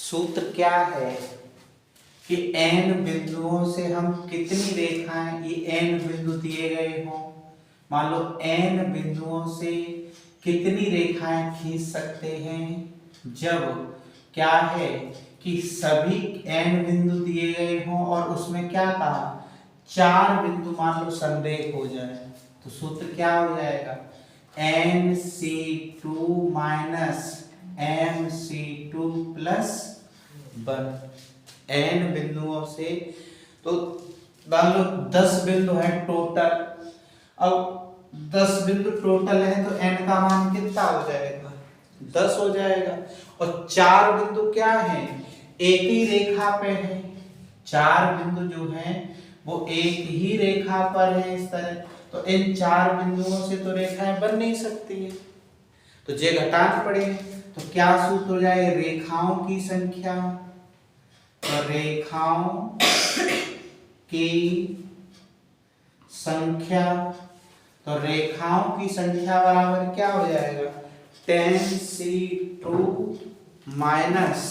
सूत्र क्या है कि n बिंदुओं से हम कितनी रेखाएं, ये n बिंदु दिए गए हों, मान लो n बिंदुओं से कितनी रेखाएं खींच सकते हैं, जब क्या है कि सभी n बिंदु दिए गए हों और उसमें क्या कहा, 4 बिंदु मान लो संरेख हो जाए, तो सूत्र क्या हो जाएगा, NC2 minus MC2 plus 1। n बिंदुओं से तो मान लो 10 बिंदु है टोटल। अब 10 बिंदु टोटल है तो n का मान कितना हो जाएगा, 10 हो जाएगा। और 4 बिंदु क्या है, एक ही रेखा पे है, 4 बिंदु जो है वो एक ही रेखा पर है इस तरह, तो इन 4 बिंदुओं से तो रेखाएं बन नहीं सकती है, तो जे घटाने पड़ेंगे। तो क्या सूत्र हो जाएगा, रेखाओं की संख्या, तो रेखाओं की संख्या, तो रेखाओं की संख्या बराबर क्या हो जाएगा, 10C2 minus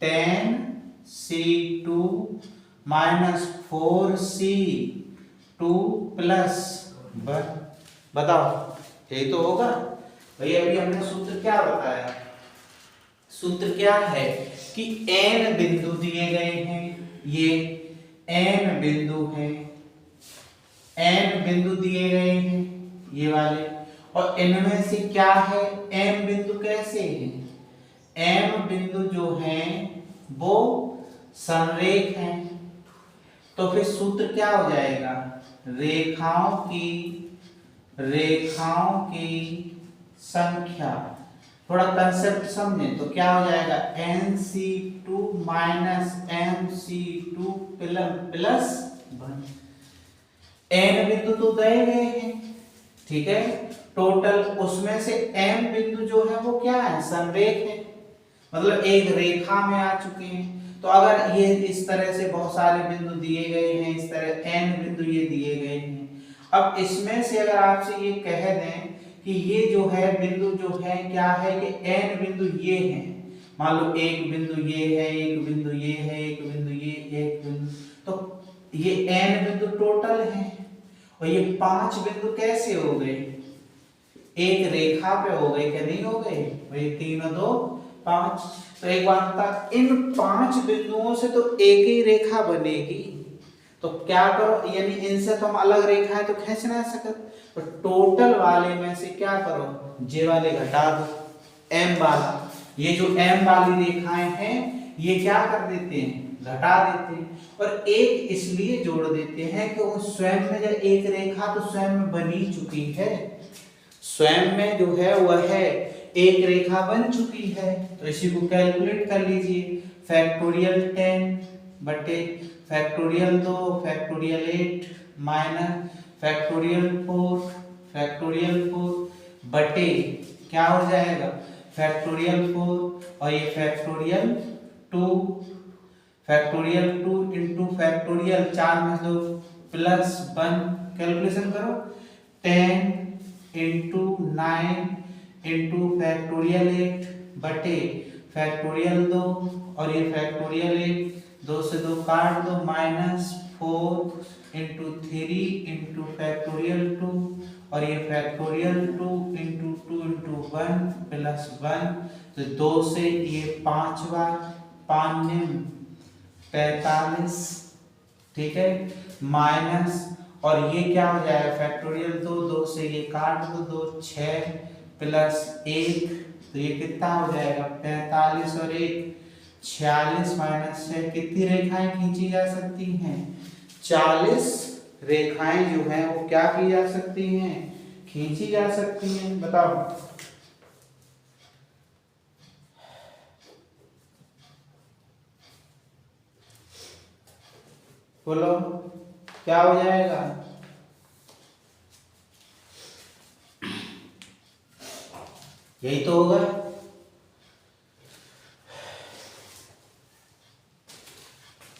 10C2 minus 4C2 plus 1। बताओ यही तो होगा भाई। अभी हमने सूत्र क्या बताया, सूत्र क्या है कि n बिंदु दिए गए हैं, ये n बिंदु है, n बिंदु दिए गए हैं ये वाले, और इनमें से क्या है, m बिंदु कैसे हैं, m बिंदु जो हैं वो संरेख हैं, तो फिर सूत्र क्या हो जाएगा, रेखाओं की संख्या। थोड़ा कंसेप्ट समझें तो क्या हो जाएगा, NC2 minus MC2 plus 1। n बिंदु तो गए हैं, ठीक है, टोटल उसमें से m बिंदु जो है वो क्या है, संरेख है, मतलब एक रेखा में आ चुके हैं। तो अगर ये इस तरह से बहुत सारे बिंदु दिए गए हैं, इस तरह n बिंदु ये दिए गए हैं, अब इसमें से अगर आपसे ये कह दें कि ये जो है बिंदु जो है क्या है कि n बिंदु ये हैं, मान लो एक बिंदु ये है, एक बिंदु ये है, एक बिंदु ये, एक बिंदु, तो ये n बिंदु टोटल है, और ये 5 बिंदु कैसे हो गए, एक रेखा पे हो गए, क्या नहीं हो गए भाई, 3 और 2 5। तो एक बात बता, इन 5 बिंदुओं से तो एक ही रेखा बनेगी, तो क्या करो, यानी इनसे तो हम अलग रेखाएं तो खींच नहीं सकते, तो टोटल वाले में से क्या करो, जे वाले घटा दो, m वाला, ये जो m वाली रेखाएं हैं ये क्या कर देते हैं, घटा देते हैं, और एक इसलिए जोड़ देते हैं कि वो स्वयं में जब एक रेखा तो स्वयं में बनी चुकी है, स्वयं में जो है वह है एक रेखा बन चुकी है। तो इसी को कैलकुलेट कर लीजिए, फैक्टोरियल 10 बटे फैक्टोरियल 2 फैक्टोरियल 8 माइनस फैक्टोरियल 4 बटे क्या हो जाएगा, फैक्टोरियल 4 और ये फैक्टोरियल 2 इंटू फैक्टोरियल 4 में 2 प्लस 1, कैलकुलेशन करो, 10 इंटू 9 इंटू फैक्टोरियल 8 बटे फैक्टोरियल 2 और ये फैक्टोरियल 8, 2 से 2 काट दो, माइनस 4 इंटू 3 इंटू फैक्टोरियल 2 और ये फैक्टोरियल 2 इंटू 2 इंटू 1 प्लस 1, तो 2 से ये 5 बार 5 45, ठीक है, माइनस, और ये क्या हो जाएगा फैक्टोरियल 2 से ये काट दो, 2 6 प्लस 1, तो ये कितना हो जाएगा 45 और 1 46 माइनस 6, कितनी रेखाएं खींची जा सकती हैं, 40 रेखाएं जो हैं वो क्या की जा सकती हैं, खींची जा सकती हैं। बताओ बोलो क्या हो जाएगा, यही तो होगा।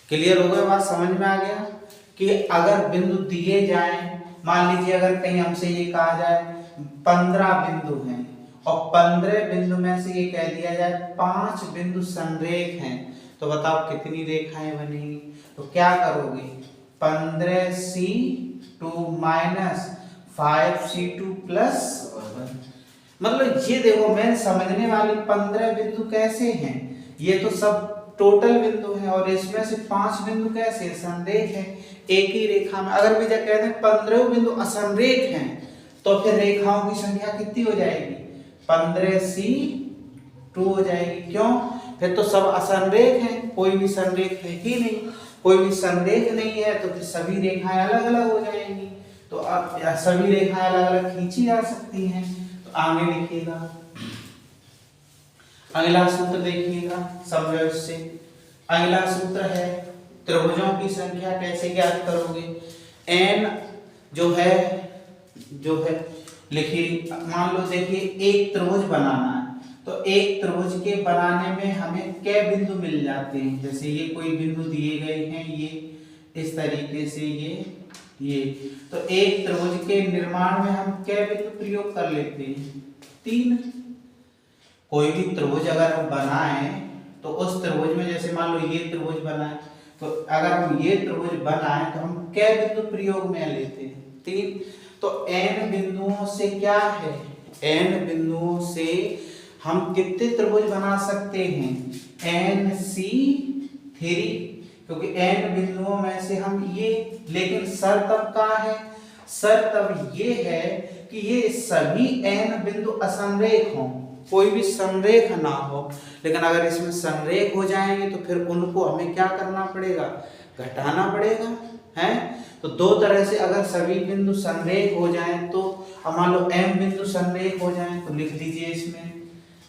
क्लियर हो गया, बात समझ में आ गया कि अगर बिंदु दिए जाएं, मान लीजिए अगर कहीं हमसे ये कहा जाए 15 बिंदु हैं और 15 बिंदु में से ये कह दिया जाए 5 बिंदु संरेख हैं, तो बताओ कितनी रेखाएं बनेंगी। तो क्या करोगे, 15C2 माइनस 5C2 प्लस 1। मतलब ये देखो मैं समझने वाली 15 बिंदु कैसे हैं, ये तो सब टोटल बिंदु है और इसमें से 5 बिंदु कैसे संरेख है, एक ही रेखा में। अगर मुझे कहते हैं 15 बिंदु असंरेख हैं तो फिर रेखाओं की संख्या कितनी हो जाएगी, 15C2 हो जाएगी। क्यों, फिर तो सब असंरेख हैं, कोई भी संरेख है ही नहीं। कोई भी संरेख नहीं है तो फिर सभी रेखाएं अलग अलग हो जाएंगी, तो अब सभी रेखाएं अलग अलग खींची जा सकती हैं। तो आगे लिखिएगा, अगला सूत्र देखिएगा, समझो इससे। अगला सूत्र है त्रिभुजों की संख्या कैसे ज्ञात करोगे। n जो है लिखिए, मान लो देखिए एक त्रिभुज बनाना है, तो एक त्रिभुज के बनाने में हमें कै बिंदु मिल जाते हैं। जैसे ये कोई बिंदु दिए गए हैं, ये इस तरीके से ये तो एक त्रिभुज के निर्माण में हम कै बिंदु प्रयोग कर लेते हैं, 3। कोई भी त्रिभुज अगर हम बनाएं तो उस त्रिभुज में जैसे मान लो ये त्रिभुज बनाए, तो अगर हम ये त्रिभुज बनाएं तो हम कै बिंदु प्रयोग में लेते हैं, 3। तो n बिंदुओं से क्या है, n बिंदुओं से हम कितने त्रिभुज बना सकते हैं, NC3, क्योंकि n बिंदुओं में से हम ये, लेकिन शर्त तब का है, शर्त तब ये है कि ये सभी n बिंदु असंरेख हों, कोई भी संरेख ना हो। लेकिन अगर इसमें संरेख हो जाएंगे तो फिर उनको हमें क्या करना पड़ेगा, घटाना पड़ेगा, है। तो दो तरह से अगर सभी बिंदु संरेख हो जाएं, तो अब मान लो m बिंदु संरेख हो जाएं, तो लिख लीजिए इसमें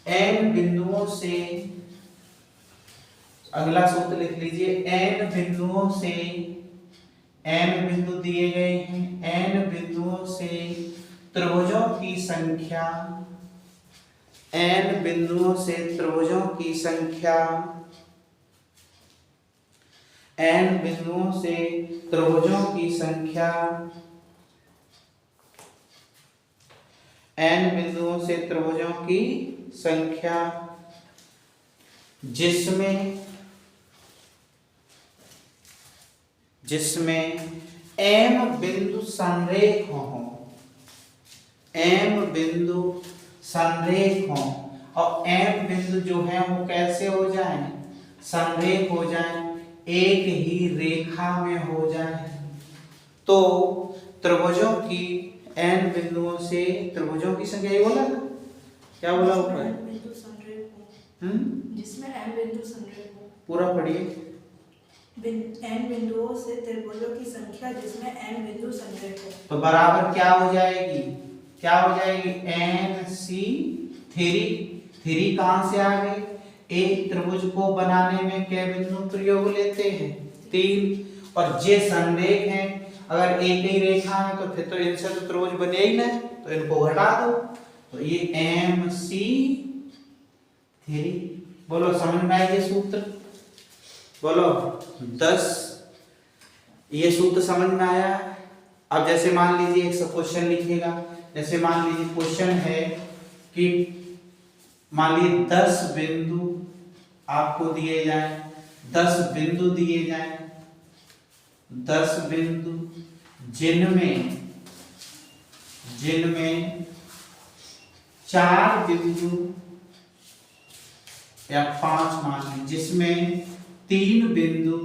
n बिंदुओं से, अगला सूत्र लिख लीजिए, n बिंदुओं से, n बिंदु दिए गए हैं, n बिंदुओं से त्रिभुजों की संख्या, n बिंदुओं से त्रिभुजों की संख्या, n बिंदुओं से त्रिभुजों की संख्या, n बिंदुओं से त्रिभुजों की संख्या जिसमें m बिंदु संरेख हो, m बिंदु संरेख हो, और m बिंदु जो है वो कैसे हो जाए, संरेख हो जाए, एक ही रेखा में हो जाए। तो त्रिभुजों की n बिंदुओं से त्रिभुजों की संख्या, ये बोला ना, क्या बोला ऊपर, जिसमें m बिंदु संरेख हो, पूरा पढ़िए, n बिंदुओं से त्रिभुजों की संख्या जिसमें n बिंदु संरेख हो, तो बराबर क्या हो जाएगी, क्या हो जाएगी, NC3 कहां से आ गई, एक त्रिभुज को बनाने में कै बिंदु प्रयोग लेते हैं, 3। और जे संरेख हैं, अगर एक ही रेखा है तो फिर तो इनसे तो त्रिभुज बने ही नहीं, तो इनको घटा दो, तो ये MC3। बोलो समझ में आया ये सूत्र, बोलो 10, ये सूत्र समझ में आया। अब जैसे मान लीजिए एक क्वेश्चन लिखिएगा, जैसे मान लीजिए क्वेश्चन है कि मान लीजिए 10 बिंदु आपको दिए जाएं, 10 बिंदु दिए जाएं, 10 बिंदु जिनमें 4 बिंदु या 5 मान लीजिए, जिसमें 3 बिंदु,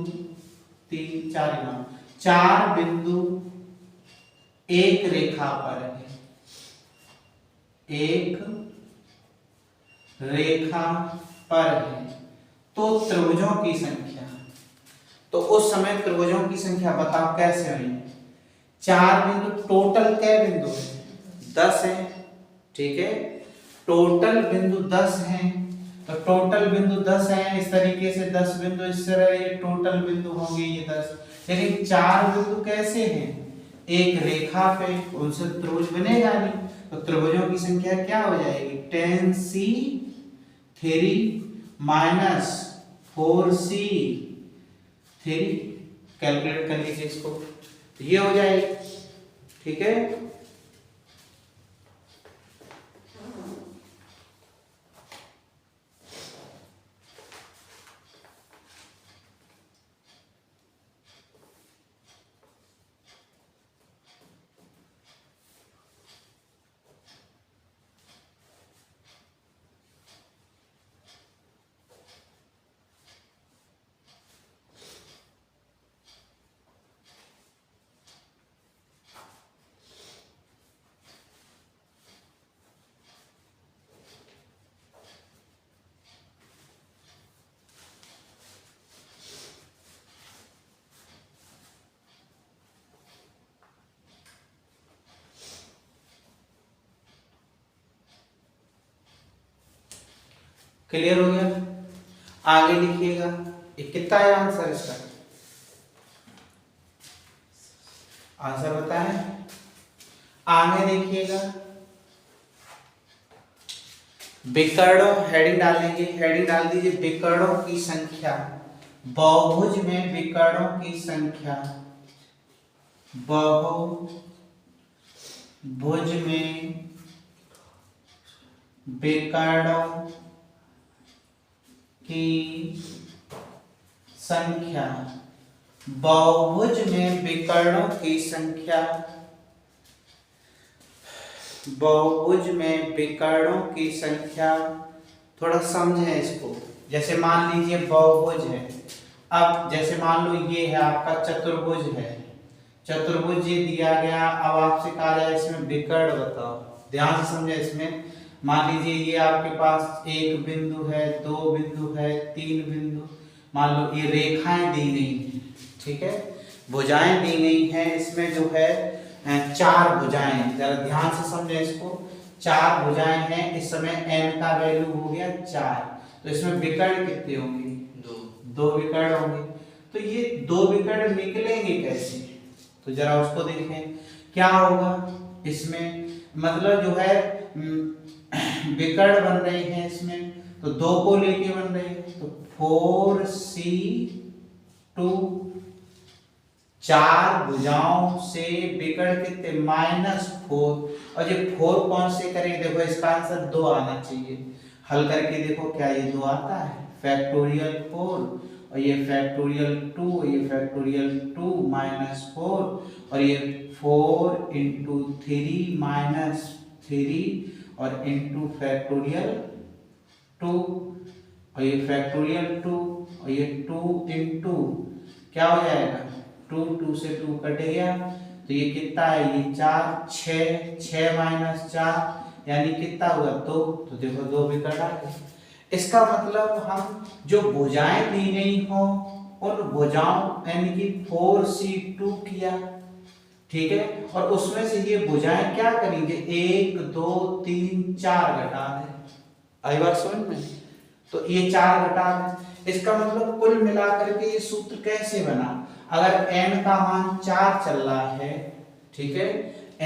4 बिंदु एक रेखा पर है, एक रेखा पर है, तो त्रिभुजों की संख्या, तो उस समय त्रिभुजों की संख्या बताओ कैसे हुई, 4 बिंदु, टोटल कै बिंदु है, 10 है, ठीक है, टोटल बिंदु 10 हैं, तो टोटल बिंदु 10 हैं, इस तरीके से 10 बिंदु इस तरह, ये टोटल बिंदु होंगे ये 10, लेकिन 4 बिंदु कैसे हैं, एक रेखा पे, उनसे त्रिभुज बनेगा नहीं, तो त्रिभुजों की संख्या क्या हो जाएगी, 10C3 माइनस 4C3, कैलकुलेट कर लीजिए इसको, तो ये हो जाएगी, ठीक है। क्लियर हो गया? आगे लिखिएगा, ये कितना है आंसर इसका? आंसर बताएं। आगे देखिएगा, विकर्णों, हेडिंग डालेंगे, हेडिंग डाल दीजिए विकर्णों की संख्या, बहुभुज में विकर्णों की संख्या, बहुभुज में विकर्णों की संख्या, बहुभुज में विकर्णों की संख्या, बहुभुज में विकर्णों की संख्या। थोड़ा समझें इसको, जैसे मान लीजिए बहुभुज है, अब जैसे मान लो ये है आपका चतुर्भुज है, चतुर्भुज ये दिया गया, अब आपसे कहा जाए इसमें विकर्ण बताओ, ध्यान से समझे। इसमें मान लीजिए ये आपके पास एक बिंदु है, दो बिंदु है, तीन बिंदु, मान लो ये रेखाएं दी गई हैं, ठीक है, भुजाएं दी गई हैं, इसमें जो है चार भुजाएं, जरा ध्यान से समझे इसको, चार भुजाएं हैं, इस समय n का वैल्यू हो गया 4, तो इसमें विकर्ण कितने होंगे? दो विकर्ण होंगे। तो ये दो विकर्ण निकलेंगे कैसे? तो जरा उसको देखें, क्या होगा इसमें, मतलब जो है विकर्ण बन रहे हैं इसमें, तो दो को लेके बन रहे हैं, तो 4c2, चार भुजाओं से विकर्ण कितने? -4, और ये 4 कौन से करेंगे? देखो इसका आंसर 2 आना चाहिए, हल करके देखो क्या ये 2 आता है, फैक्टोरियल 4 और ये फैक्टोरियल 2, ये फैक्टोरियल 2 -4 और ये 4 इंटू 3 -3 और इंटू फैक्टोरियल 2 और ये फैक्टोरियल 2 और ये 2 इंटू क्या हो जाएगा? 2 से 2 कट गया, तो ये कितना है? ये 4, 6 -4 यानी कितना हुआ? 2, तो देखो 2 विकर्ण आ गए। इसका मतलब हम जो भुजाएं दी गई हो उन भुजाओं यानी कि 4c2 किया, ठीक है, और उसमें से ये भुजाएं क्या करेंगे? 1 2 3 4 घटा दें। आई बात समझ में? तो ये 4 घटा दें, इसका मतलब कुल मिलाकर के ये सूत्र कैसे बना? अगर n का मान 4 चल रहा है, ठीक है,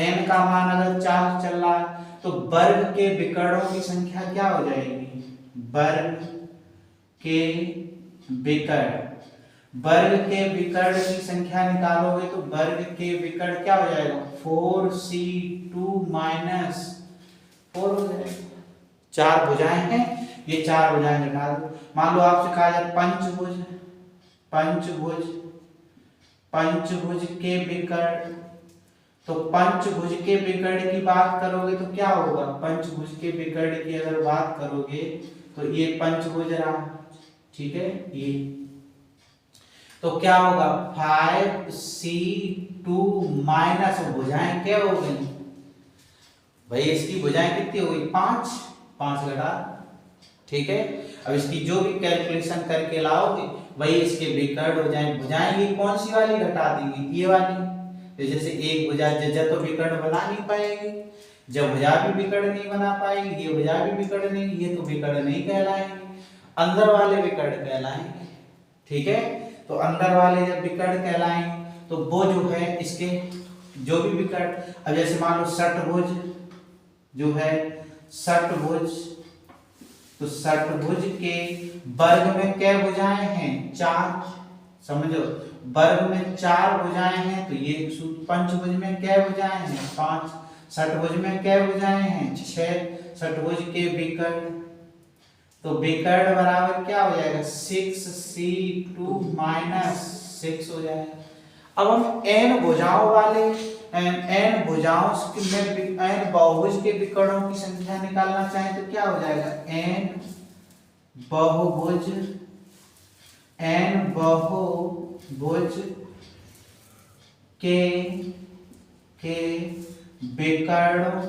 n का मान अगर 4 चल रहा है, तो वर्ग के विकर्णों की संख्या क्या हो जाएगी? वर्ग के विकर्ण, वर्ग के विकर्ण की संख्या निकालोगे तो वर्ग के विकर्ण क्या हो जाएगा? 4c2 -4 हो जाएगा। चार भुजाएं हैं, ये चार भुजाएं निकाल दो। मान लो आपसे कहा जाए पंचभुज, पंचभुज के विकर्ण, तो पंचभुज के विकर्ण की बात करोगे तो क्या होगा? पंचभुज के विकर्ण की अगर बात करोगे तो ये पंचभुज रहा, ठीक है, ये तो क्या होगा? 5c2 माइनस भुजाएं क्या हो गई भाई? इसकी भुजाएं कितनी हो गई? 5 घटा, ठीक है। अब इसकी जो भी कैलकुलेशन करके लाओगे वही इसके विकर्ण हो जाए। भुजाएं ये कौन सी वाली घटा देंगे? ये वाली। तो जैसे एक भुजा जब तो विकर्ण बना नहीं पाएगी, जब भुजा भी विकर्ण नहीं बना पाएगी, ये भुजा भी विकर्ण नहीं, ये तो विकर्ण नहीं कहलाएंगे, अंदर वाले विकर्ण कहलाएंगे, ठीक है। तो अंदर वाले जब विकर्ण कहलाएंगे तो वो जो है इसके जो भी विकर्ण, अब जैसे मान लो षटभुज जो है, षटभुज, तो षटभुज के वर्ग में क्या भुजाएं हैं? 4, समझो, वर्ग में 4 भुजाएं हैं, तो ये पंचभुज में क्या भुजाएं हैं? 5, षटभुज में क्या भुजाएं हैं? 6, षटभुज के विकर्ण, तो विकर्ण बराबर क्या हो जाएगा? 6c2 -6 हो जाएगा। अब हम n भुजाओं वाले n भुजाओं में n बहुभुज के विकर्णों की संख्या निकालना चाहें तो क्या हो जाएगा? n बहुभुज के विकर्णों,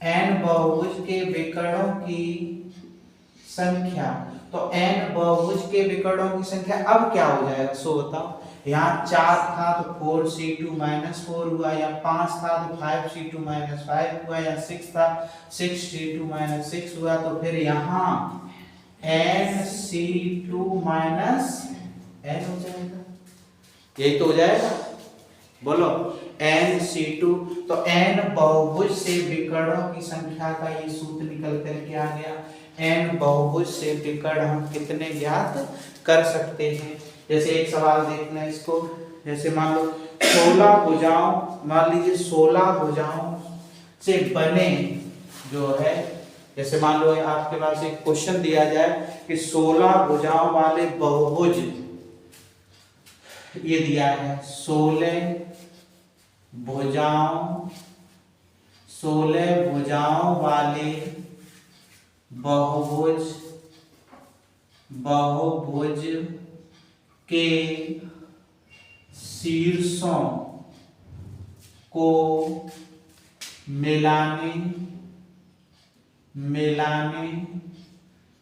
n बहुभुज के विकर्णों की संख्या, तो n बहुभुज के विकर्णों की संख्या अब क्या हो जाएगा? सो बताओ, यहाँ 4 था तो 4c2 -4 हुआ, या 5 था तो 5c2 -5 हुआ, या 6 था 6c2 -6 हुआ, तो फिर यहाँ NC2 माइनस n हो जाएगा, यही तो हो जाएगा, बोलो NC2। तो n बहुभुज से विकर्णों की संख्या का ये सूत्र निकल कर के आ गया। n बहुभुज से विकर्ण हम कितने ज्ञात कर सकते हैं। जैसे एक सवाल देखना इसको, जैसे मान लो 16 भुजाओं, मान लीजिए 16 भुजाओं से बने जो है, जैसे मान लो आपके पास एक क्वेश्चन दिया जाए कि 16 भुजाओं वाले बहुभुज, ये दिया है 16 भुजाओं वाले बहुभुज के शीर्षों को मिलाने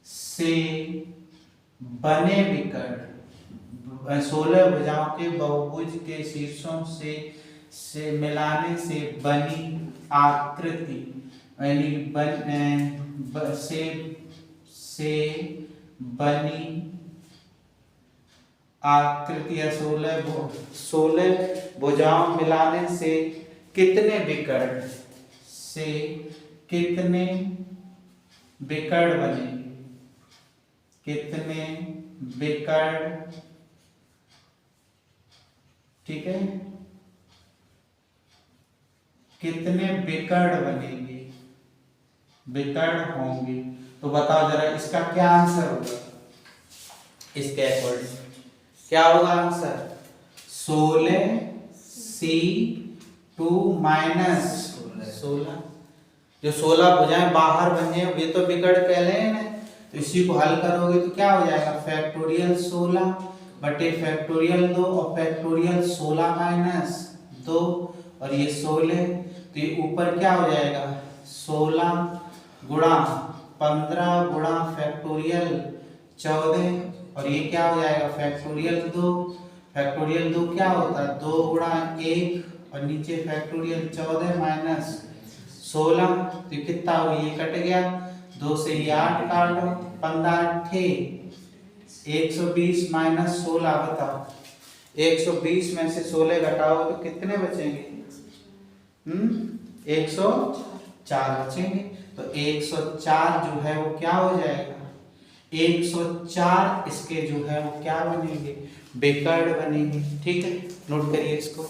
से बने विकर्ण, 16 भुजाओं के बहुभुज के शीर्षों से मिलाने से बनी आकृति, यानी से बनी आकृति या 16 भुजाओं मिलाने से कितने विकर्ण बनेंगे, कितने विकर्ण, ठीक है, कितने विकर्ण बनेंगे, विकर्ण होंगे। तो बताओ जरा इसका क्या आंसर होगा, इसके अकॉर्डिंग क्या होगा आंसर, 16C2 माइनस 16, जो 16 भुजाएं बाहर बने वे तो विकर्ण कहलाए ना, तो इसी को हल करोगे तो क्या हो जाएगा, फैक्टोरियल 16 बटे फैक्टोरियल 2 और फैक्टोरियल 16 माइनस 2 और ये 16, तो ये ऊपर क्या हो जाएगा 16 गुणा 15 गुणा फैक्टोरियल 14 और ये क्या हो जाएगा फैक्टोरियल 2, फैक्टोरियल 2 क्या होता है 2 गुणा 1 और नीचे फैक्टोरियल 14 माइनस 16, तो कितना हो, ये कट गया, 2 से ये 8 काटो, 15 120 माइनस 16, बताओ 120 में से 16 घटाओ तो कितने बचेंगे, 104 बचेंगे। तो 104 जो है वो क्या हो जाएगा, 104 इसके जो है वो क्या बनेंगे, विकर्ण बनेंगे। ठीक है, नोट करिए इसको।